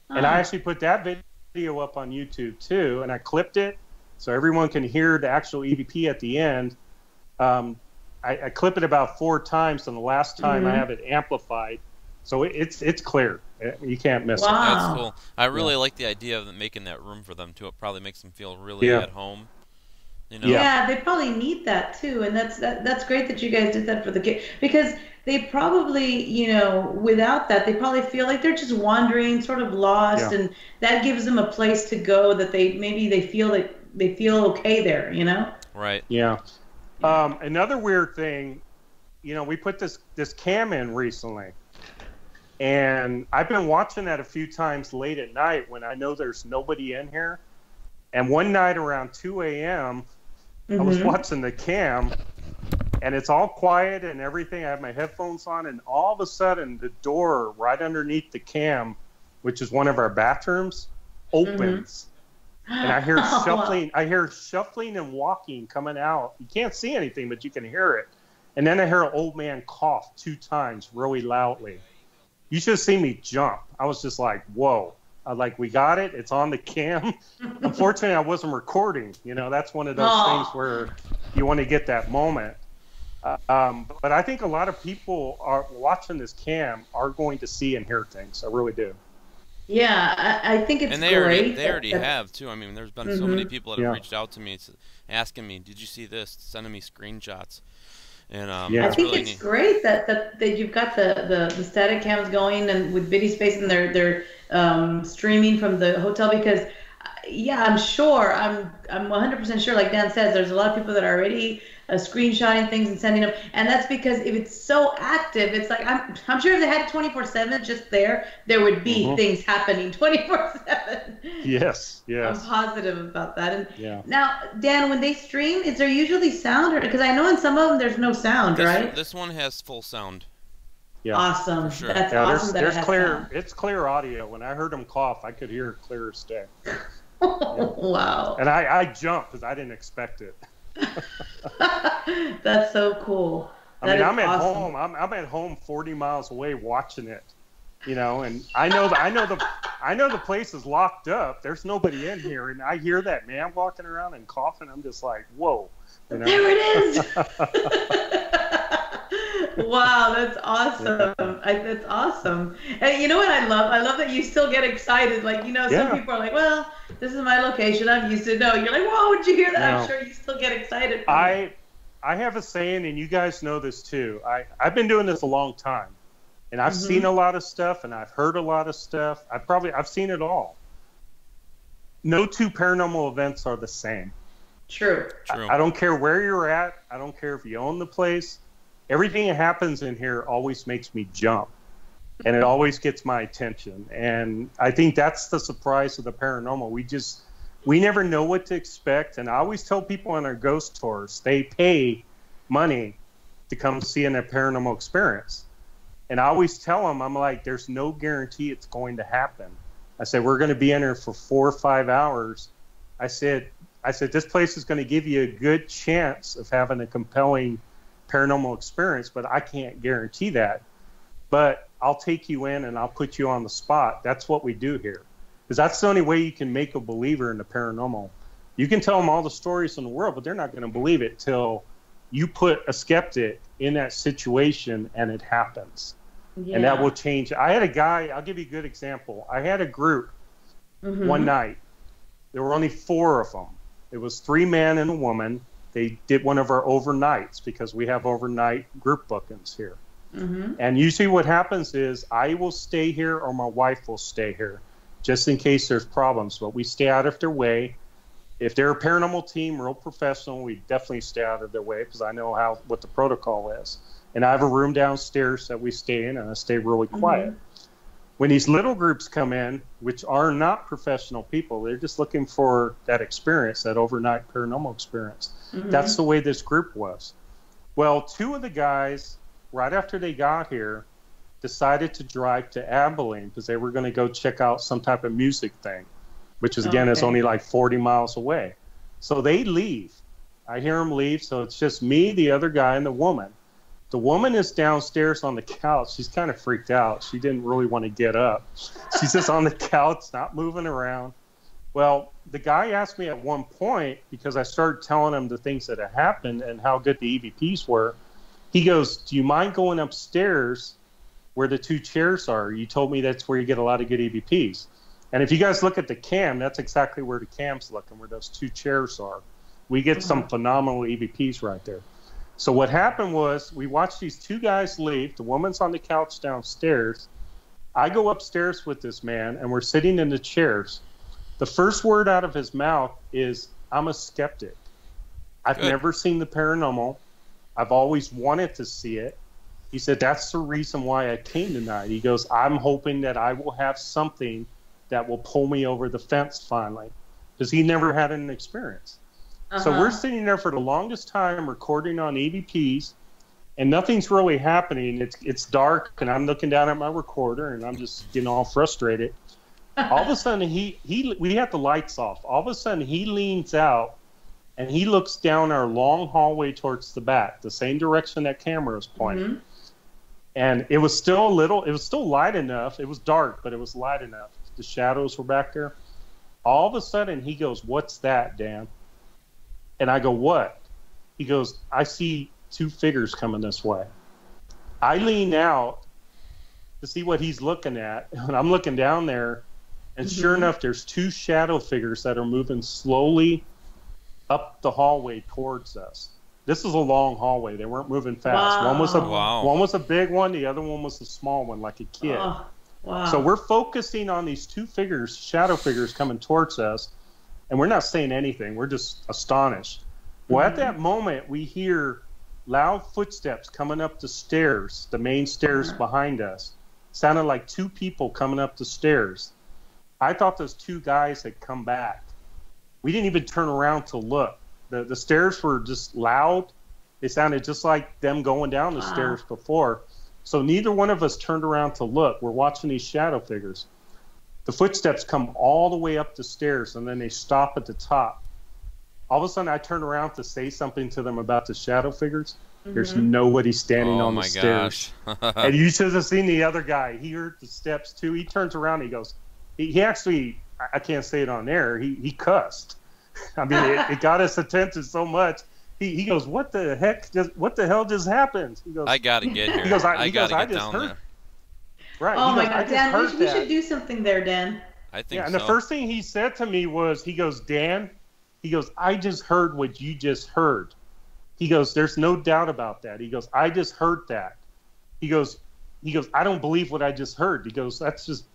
And I actually put that video up on YouTube too, and I clipped it so everyone can hear the actual EVP at the end. I clip it about 4 times, and the last time I have it amplified. So it's clear. You can't miss it. That's cool. I really like the idea of making that room for them, too. It probably makes them feel really at home. Yeah, they probably need that, too. And that's great that you guys did that for the kids. Because they probably, without that, they probably feel like they're just wandering, sort of lost. Yeah. And that gives them a place to go that they feel like they feel okay there, Right. Yeah. Another weird thing, we put this cam in recently. And I've been watching that a few times late at night when I know there's nobody in here. And one night around 2 a.m., I was watching the cam, and it's all quiet and everything. I have my headphones on, and all of a sudden, the door right underneath the cam, which is one of our bathrooms, opens. And I hear shuffling. I hear shuffling and walking coming out. You can't see anything, but you can hear it. And then I hear an old man cough 2 times really loudly. You should have seen me jump. I was just like, whoa. We got it. It's on the cam. Unfortunately, I wasn't recording. That's one of those things where you want to get that moment. But I think a lot of people are watching this cam are going to see and hear things. I really do. Yeah, I think it's great. They already have, too. I mean, there's been so many people that have reached out to me asking me, did you see this? Sending me screenshots. And I think it's great that you've got the static cams going and with Biddy Space and they're streaming from the hotel because I'm sure I'm 100% sure, like Dan says, there's a lot of people that are already screenshotting things and sending them, and that's because if it's so active, it's like I'm sure if they had 24/7 just there would be things happening 24/7. Yes. I'm positive about that. And now, Dan, when they stream, is there usually sound, or because I know in some of them there's no sound, right? This one has full sound. Yeah. Awesome. Sure. That's awesome. There's clear. Sound. It's clear audio. When I heard him cough, I could hear it clear as day. Wow. And I jumped because I didn't expect it. That's so cool. I'm at home. I'm at home 40 miles away watching it. And I know the place is locked up. There's nobody in here, and I hear that man walking around and coughing. I'm just like, whoa. There it is. Wow, that's awesome. That's awesome. And you know what I love? I love that you still get excited. Like, some people are like, well, this is my location. I'm used to know. You're like, whoa, did you hear that? No. I'm sure you still get excited. I have a saying, and you guys know this too. I've been doing this a long time, and I've seen a lot of stuff, and I've heard a lot of stuff. I've seen it all. No two paranormal events are the same. True. I don't care where you're at. I don't care if you own the place. Everything that happens in here always makes me jump, and it always gets my attention. And I think that's the surprise of the paranormal. We never know what to expect. And I always tell people on our ghost tours, they pay money to come see a paranormal experience. And I always tell them, I'm like, there's no guarantee it's going to happen. I said, we're going to be in here for 4 or 5 hours. I said, this place is going to give you a good chance of having a compelling paranormal experience, but I can't guarantee that. But I'll take you in and I'll put you on the spot. That's what we do here. Because that's the only way you can make a believer in the paranormal. You can tell them all the stories in the world, but they're not going to believe it till you put a skeptic in that situation and it happens. Yeah. And that will change. I had a guy, I'll give you a good example. I had a group one night. There were only 4 of them. It was 3 men and a woman. They did one of our overnights because we have overnight group bookings here. And usually what happens is I will stay here or my wife will stay here just in case there's problems. But we stay out of their way. If they're a paranormal team, real professional, we definitely stay out of their way because I know what the protocol is. And I have a room downstairs that we stay in, and I stay really quiet. When these little groups come in, which are not professional people, they're just looking for that experience, that overnight paranormal experience. That's the way this group was. Well, 2 of the guys, right after they got here, decided to drive to Abilene because they were going to go check out some type of music thing, which is, again, is only like 40 miles away. So they leave. I hear them leave, so it's just me, the other guy, and the woman. The woman is downstairs on the couch. She's kind of freaked out. She didn't really want to get up. She's just on the couch, not moving around. Well, the guy asked me at one point, because I started telling him the things that had happened and how good the EVPs were. He goes, do you mind going upstairs where the 2 chairs are? You told me that's where you get a lot of good EVPs. And if you guys look at the cam, that's exactly where the cam's looking, where those 2 chairs are. We get some phenomenal EVPs right there. So what happened was we watched these 2 guys leave. The woman's on the couch downstairs. I go upstairs with this man, and we're sitting in the chairs. The first word out of his mouth is, I'm a skeptic. I've never seen the paranormal. I've always wanted to see it. He said, that's the reason why I came tonight. He goes, I'm hoping that I will have something that will pull me over the fence finally. Because he never had an experience. So we're sitting there for the longest time recording on EVPs, and nothing's really happening. It's dark, and I'm looking down at my recorder, and I'm just getting all frustrated. All of a sudden, we had the lights off. All of a sudden, he leans out, and he looks down our long hallway towards the back, the same direction that camera is pointing. And it was still light enough. It was dark, but it was light enough. The shadows were back there. All of a sudden, he goes, what's that, Dan? And I go, what? He goes, I see 2 figures coming this way. I lean out to see what he's looking at, and I'm looking down there, and sure enough, there's 2 shadow figures that are moving slowly up the hallway towards us. This is a long hallway. They weren't moving fast. One was a big one. The other one was a small one, like a kid. So we're focusing on these 2 figures, shadow figures coming towards us. And we're not saying anything. We're just astonished. Well, at that moment, we hear loud footsteps coming up the stairs, the main stairs behind us. Sounded like 2 people coming up the stairs. I thought those 2 guys had come back. We didn't even turn around to look. The stairs were just loud. They sounded just like them going down the stairs before. So neither one of us turned around to look. We're watching these shadow figures. The footsteps come all the way up the stairs, and then they stop at the top. All of a sudden, I turn around to say something to them about the shadow figures. There's nobody standing on the stairs. And you should have seen the other guy. He heard the steps, too. He turns around, and he goes, he actually, I can't say it on air, he cussed. I mean, it got us attention so much. he goes, what the hell just happened? He goes, I gotta get here. He goes, I gotta get down there. Right. Oh my God, Dan, we should do something there, Dan. I think yeah, and the first thing he said to me was, he goes, Dan, he goes, I just heard what you just heard. He goes, there's no doubt about that. He goes, I just heard that. He goes, I don't believe what I just heard. He goes, that's just,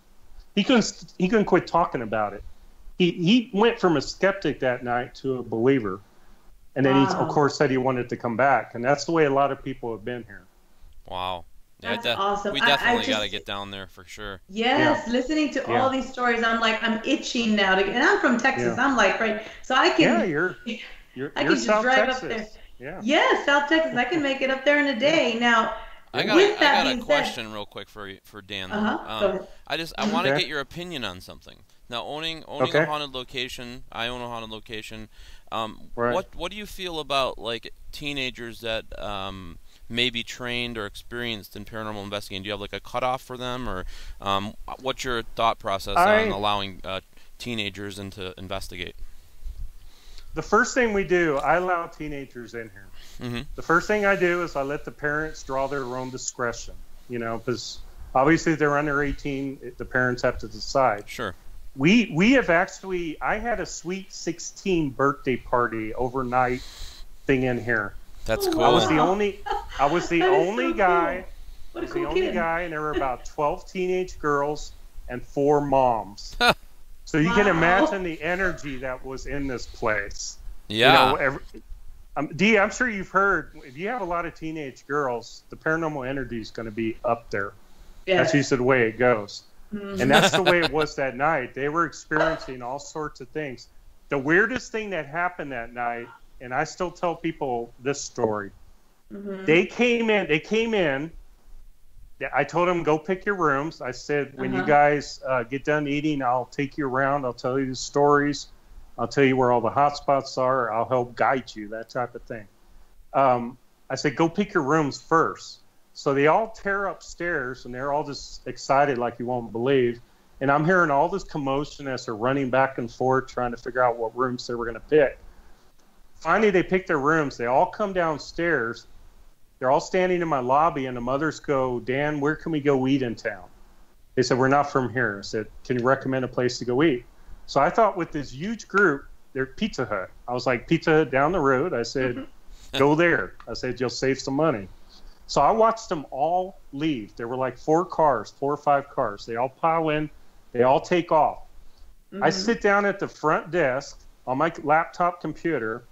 he couldn't quit talking about it. He went from a skeptic that night to a believer. And then he, of course, said he wanted to come back. And that's the way a lot of people have been here. Wow. That's awesome. We definitely got to get down there for sure. Yes, listening to all these stories, I'm itching now to get. And I'm from Texas. I'm like, right, so I can. Yeah, you're just South drive Texas. Up there. Yeah. Yeah, South Texas. I can make it up there in a day. Now, I got a question real quick for Dan. Go ahead. I want to get your opinion on something. Now, owning a haunted location, I own a haunted location. Right. What do you feel about like teenagers that may be trained or experienced in paranormal investigating? Do you have like a cutoff for them, or what's your thought process on allowing teenagers in to investigate? The first thing we do, I allow teenagers in here. Mm-hmm. The first thing I do is I let the parents draw their own discretion, because obviously they're under 18, the parents have to decide. Sure. We have actually, I had a sweet 16 birthday party overnight thing in here. That's cool. I was the only guy. I was the only guy, and there were about 12 teenage girls and 4 moms. So you can imagine the energy that was in this place. Yeah. Dee, I'm sure you've heard, if you have a lot of teenage girls, the paranormal energy is going to be up there. Yeah. That's usually the way it goes. Mm-hmm. And that's the way it was that night. They were experiencing all sorts of things. The weirdest thing that happened that night, and I still tell people this story. Mm-hmm. They came in. I told them, go pick your rooms. I said, when you guys get done eating, I'll take you around. I'll tell you the stories. I'll tell you where all the hot spots are. I'll help guide you, that type of thing. I said, go pick your rooms first. So they all tear upstairs, and they're all just excited like you won't believe. And I'm hearing all this commotion as they're running back and forth trying to figure out what rooms they were going to pick. Finally, they pick their rooms. They all come downstairs. They're all standing in my lobby, and the mothers go, Dan, where can we go eat in town? They said, we're not from here. I said, can you recommend a place to go eat? So I thought with this huge group, they're Pizza Hut. I was like, Pizza Hut down the road. I said, go there. I said, you'll save some money. So I watched them all leave. There were like 4 or 5 cars. They all pile in. They all take off. Mm-hmm. I sit down at the front desk on my laptop computer,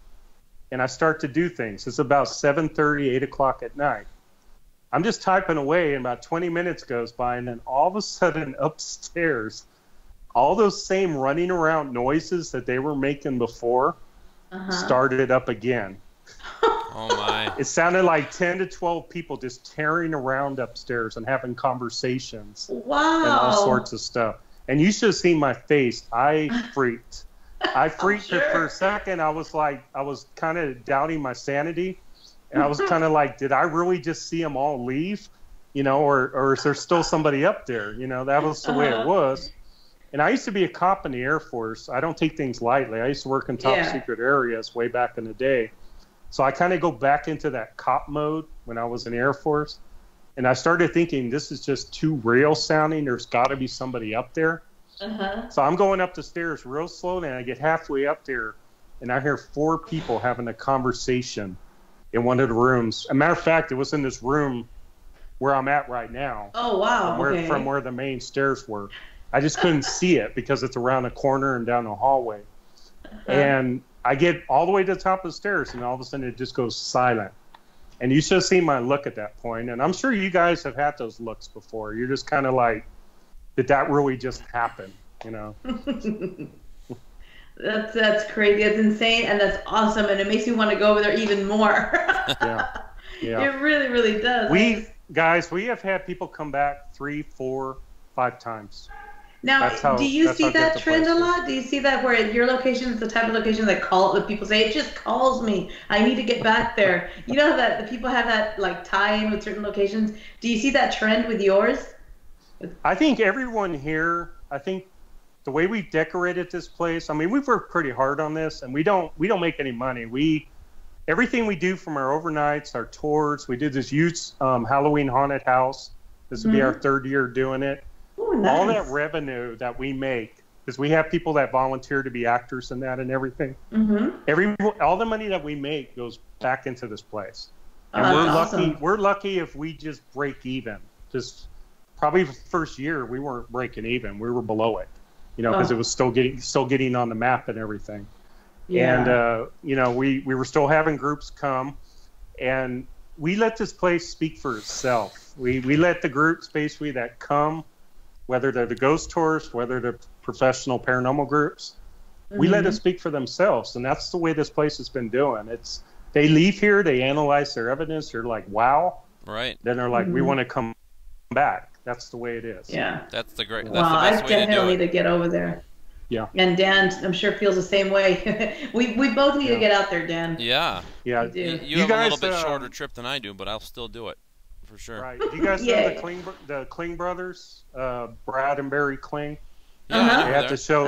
and I start to do things. It's about 7:30, 8 o'clock at night. I'm just typing away, and about 20 minutes goes by, and then all of a sudden upstairs, all those same running around noises that they were making before started up again. Oh, my. It sounded like 10 to 12 people just tearing around upstairs and having conversations. Wow. And all sorts of stuff. And you should have seen my face. I freaked. For a second. I was kind of doubting my sanity. And I was kind of like, did I really just see them all leave? Or is there still somebody up there? That was the way it was. And I used to be a cop in the Air Force. I don't take things lightly. I used to work in top secret areas way back in the day. So I kind of go back into that cop mode when I was in the Air Force. And I started thinking, this is just too real sounding. There's got to be somebody up there. So I'm going up the stairs real slowly, and I get halfway up there, and I hear 4 people having a conversation in one of the rooms. As a matter of fact, it was in this room where I'm at right now. Oh, wow. From where the main stairs were. I just couldn't see it because it's around a corner and down the hallway. And I get all the way to the top of the stairs, and all of a sudden it just goes silent. And you should have seen my look at that point. And I'm sure you guys have had those looks before. You're just kind of like, did that really just happen? That's crazy. That's insane, and that's awesome. And it makes me want to go over there even more. Yeah. It really, really does. We have had people come back 3, 4, 5 times. Now, do you see that trend a lot? Do you see that where your location is the type of location that people say, it just calls me, I need to get back there? That the people have that like tie-in with certain locations. Do you see that trend with yours? I think everyone here, the way we decorated this place, we've worked pretty hard on this, and we don't make any money. We everything we do from our overnights, our tours, we did this youth Halloween haunted house. This would be our 3rd year doing it. Ooh, nice. All that revenue that we make, because we have people that volunteer to be actors and that and everything. All the money that we make goes back into this place. And we're lucky. Awesome. We're lucky if we just break even. Just probably the first year we weren't breaking even. We were below it, because it was still getting on the map and everything. Yeah. And we were still having groups come, and we let this place speak for itself. We let the groups basically that come, whether they're the ghost tours, whether they're professional paranormal groups, we let it speak for themselves, and that's the way this place has been doing. They leave here, they analyze their evidence, they're like, wow. Right. Then they're like, we want to come back. That's the way it is. Yeah. That's the best I way to do it. definitely need to get over there. Yeah. And Dan, I'm sure, feels the same way. we both need to get out there, Dan. Yeah. Yeah. You have guys, a little bit shorter trip than I do, but I'll still do it for sure. Right. Do you guys know the Kling brothers, Brad and Barry Kling? Yeah,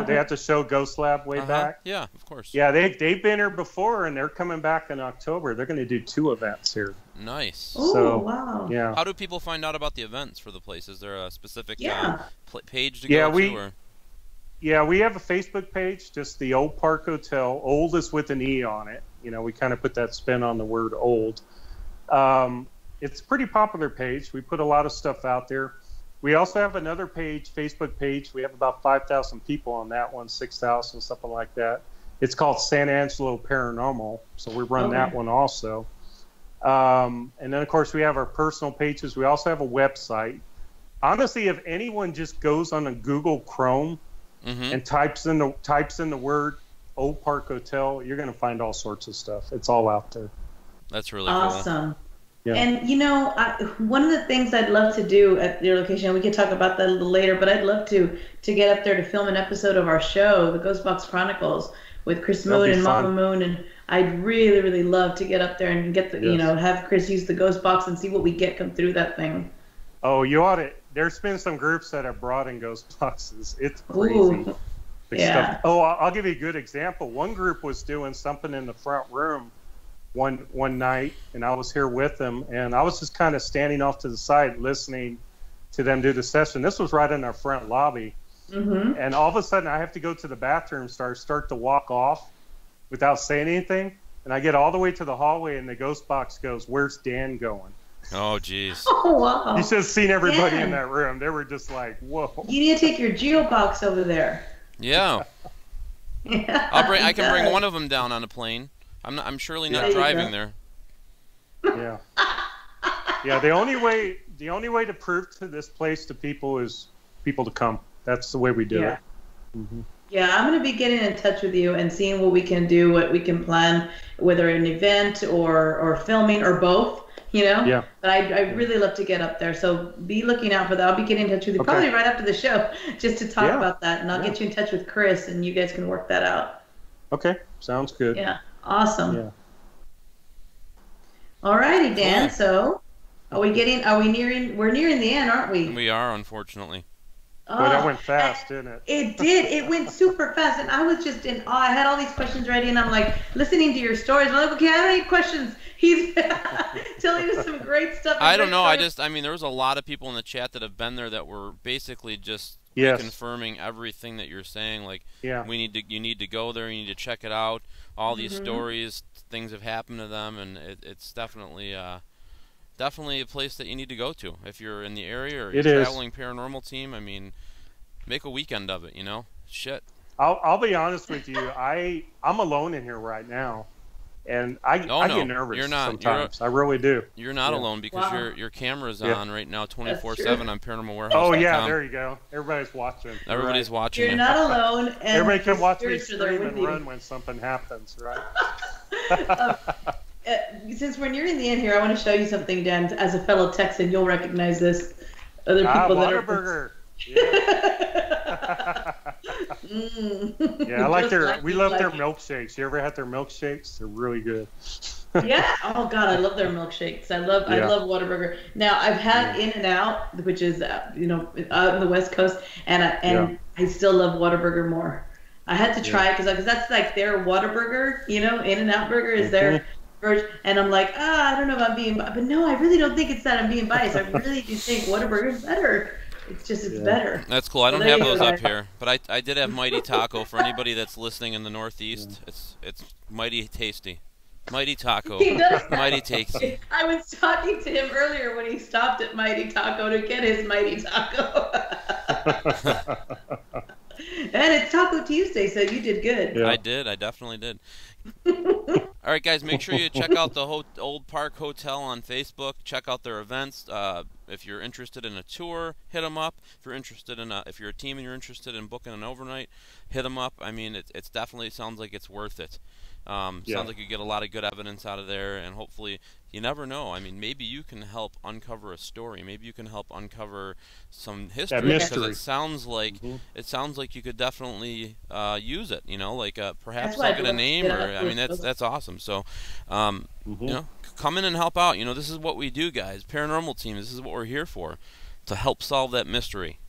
they had to show Ghost Lab way back. Yeah, of course. Yeah, they've been here before, and they're coming back in October. They're going to do 2 events here. Nice. Oh, wow. Yeah. How do people find out about the events for the place? Is there a specific page to go to? Or? Yeah, we have a Facebook page, just the Old Park Hotel. Old is with an E on it. We kind of put that spin on the word old. It's a pretty popular page. We put a lot of stuff out there. We also have another page, Facebook page. We have about 5,000 people on that one, 6,000, something like that. It's called San Angelo Paranormal, so we run that one also. And then, of course, we have our personal pages. We also have a website. Honestly, if anyone just goes on a Google Chrome and types in the word Old Park Hotel, you're going to find all sorts of stuff. It's all out there. That's really cool. Awesome. Yeah. And one of the things I'd love to do at your location, we could talk about that a little later, but I'd love to get up there to film an episode of our show, the Ghost Box Chronicles, with Chris Moon and Mama Moon, and I'd really, really love to get up there and get the have Chris use the Ghost Box and see what we get come through that thing. Oh, you ought to. There's been some groups that have brought in Ghost Boxes. It's crazy. Stuff. Oh, I'll give you a good example. One group was doing something in the front room one night, and I was here with them, and I was just kind of standing off to the side listening to them do the session. This was right in our front lobby, and all of a sudden I have to go to the bathroom, start to walk off without saying anything, and I get all the way to the hallway, and the Ghost Box goes, "Where's Dan going?" Oh, jeez. Oh, wow. You should have seen everybody in that room. They were just like, whoa. You need to take your Geo Box over there. Yeah. I can bring one of them down on a plane. I'm surely not driving there. Yeah. Yeah. The only way to prove to this place to people is people to come. That's the way we do it. Yeah, I'm going to be getting in touch with you and seeing what we can do, what we can plan, whether an event or filming or both. Yeah. But I'd really love to get up there. So be looking out for that. I'll be getting in touch with you probably right after the show just to talk about that. And I'll get you in touch with Chris, and you guys can work that out. Okay. Sounds good. Yeah. Awesome. Yeah. All righty, Dan. Cool. So we're nearing the end, aren't we? We are, unfortunately. Boy, that went fast, didn't it? It did. It went super fast, and I was just in awe. I had all these questions ready, and I'm like listening to your stories. I'm like, okay, I don't need questions. He's telling us some great stuff. I don't know. There was a lot of people in the chat that have been there that were basically just confirming everything that you're saying. Like, you need to go there. You need to check it out. All these stories, things have happened to them, and it's definitely a place that you need to go to if you're in the area or you're a traveling paranormal team. I mean, make a weekend of it. Shit. I'll be honest with you. I'm alone in here right now, and I get nervous sometimes. I really do. You're not alone because your camera's on right now 24/7 on Paranormal Warehouse. Oh yeah, there you go. Everybody's watching. Everybody's watching. You're not alone. And everybody can watch me scream and run when something happens, right? Since we're nearing the end here, I want to show you something, Dan. As a fellow Texan, you'll recognize this. Other people that are Whataburger. Yeah, I like we love their milkshakes. You ever had their milkshakes? They're really good. Yeah. Oh God, I love their milkshakes. I love Whataburger. Now I've had In-N-Out, which is out in the West Coast, and I still love Whataburger more. I had to try it because that's like their Whataburger. In-N-Out burger is their And I'm like, I don't know if I'm being, but no, I really don't think it's that I'm being biased. I really do think Whataburger is better. It's just, it's better. That's cool. I don't have those up here, but I did have Mighty Taco. For anybody that's listening in the Northeast, it's mighty tasty. Mighty Taco. He does Mighty tasty. I was talking to him earlier when he stopped at Mighty Taco to get his Mighty Taco. And it's Taco Tuesday, so you did good. Yeah. I did. I definitely did. All right, guys, make sure you check out the Old Park Hotel on Facebook. Check out their events. If you're interested in a tour, hit them up. If you're interested in if you're a team and you're interested in booking an overnight, hit them up. I mean, it's definitely sounds like it's worth it. Sounds like you get a lot of good evidence out of there, and hopefully, you never know. I mean, maybe you can help uncover a story. Maybe you can help uncover some history, because it sounds like you could definitely use it. You know, like perhaps get a name, or I mean, that's awesome. So, you know, come in and help out. You know, this is what we do, guys. Paranormal team. This is what we're here for, to help solve that mystery.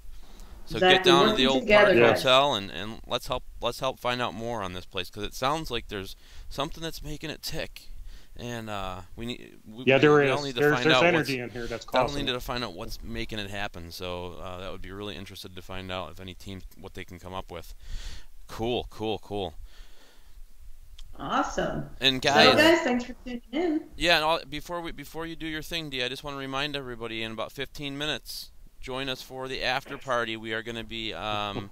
So get down to the Old Park Hotel and let's help find out more on this place, because it sounds like there's something that's making it tick, and there is. There's energy in here that's causing. Definitely need to find out what's making it happen. So that would be really interested to find out if any team what they can come up with. Cool. Awesome. And guys, thanks for tuning in. Yeah, and before you do your thing, Dee, I just want to remind everybody in about 15 minutes. Join us for the after party. We are going to be on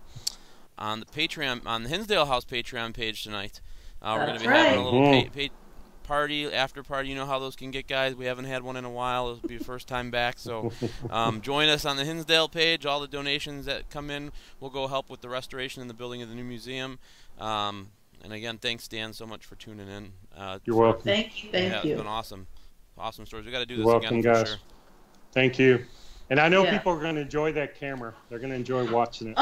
the Patreon, on the Hinsdale House Patreon page tonight. We're going to be having a little party, after party. You know how those can get, guys. We haven't had one in a while. It'll be the first time back. So join us on the Hinsdale page. All the donations that come in will go help with the restoration and the building of the new museum. And again, thanks, Dan, so much for tuning in. You're welcome. Thank you. It's been awesome. Awesome stories. We got to do this again for sure. Thank you. And I know people are going to enjoy that camera. They're going to enjoy watching it.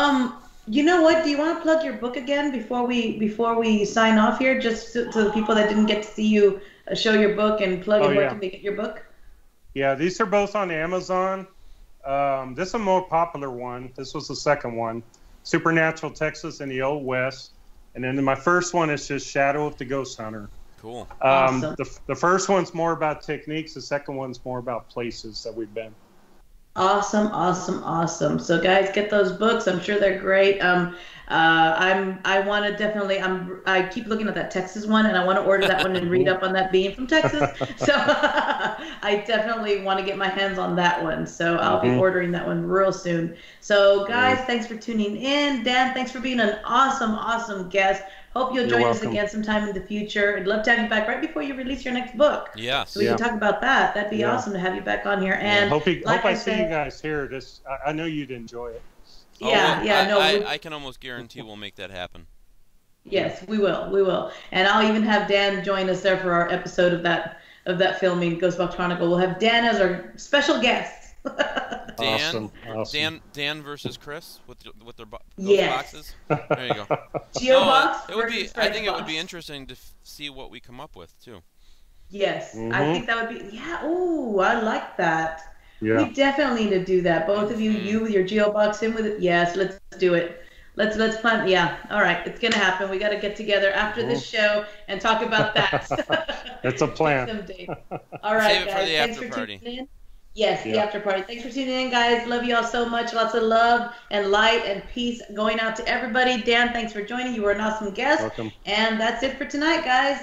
You know what? Do you want to plug your book again before we sign off here, just to the people that didn't get to see you show your book and plug in where can they get your book? Yeah, these are both on Amazon. This is a more popular one. This was the second one, Supernatural Texas in the Old West. And then my first one is just Shadow of the Ghost Hunter. Cool. Awesome. The first one's more about techniques. The second one's more about places that we've been. Awesome. So guys, get those books. I'm sure they're great. I keep looking at that Texas one, and I want to order that one and read up on that being from Texas. So I definitely want to get my hands on that one. So I'll be ordering that one real soon. So guys, thanks for tuning in. Dan, thanks for being an awesome guest. Hope you'll join us again sometime in the future. I'd love to have you back right before you release your next book. Yeah. So we can talk about that. That'd be awesome to have you back on here. And hope I see you guys here. I know you'd enjoy it. I can almost guarantee we'll make that happen. Yes, we will. And I'll even have Dan join us there for our episode of that filming, Ghostbox Chronicle. We'll have Dan as our special guest. Dan versus Chris with their boxes. There you go. Geobox. I think it would be interesting to see what we come up with too. Yes, I think that would be. Yeah. Ooh, I like that. Yeah. We definitely need to do that. Both of you with your Geobox, him with it. Yes, let's do it. Let's plan. Yeah. All right, it's gonna happen. We got to get together after this show and talk about that. That's a plan. Some date. All right, Save it guys. for the Thanks after for party. tuning in. Yes, the after party. Thanks for tuning in, guys. Love you all so much. Lots of love and light and peace going out to everybody. Dan, thanks for joining. You were an awesome guest. Welcome. And that's it for tonight, guys.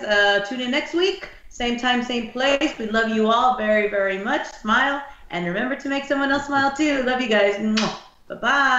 Tune in next week. Same time, same place. We love you all very, very much. Smile. And remember to make someone else smile, too. Love you guys. Bye-bye.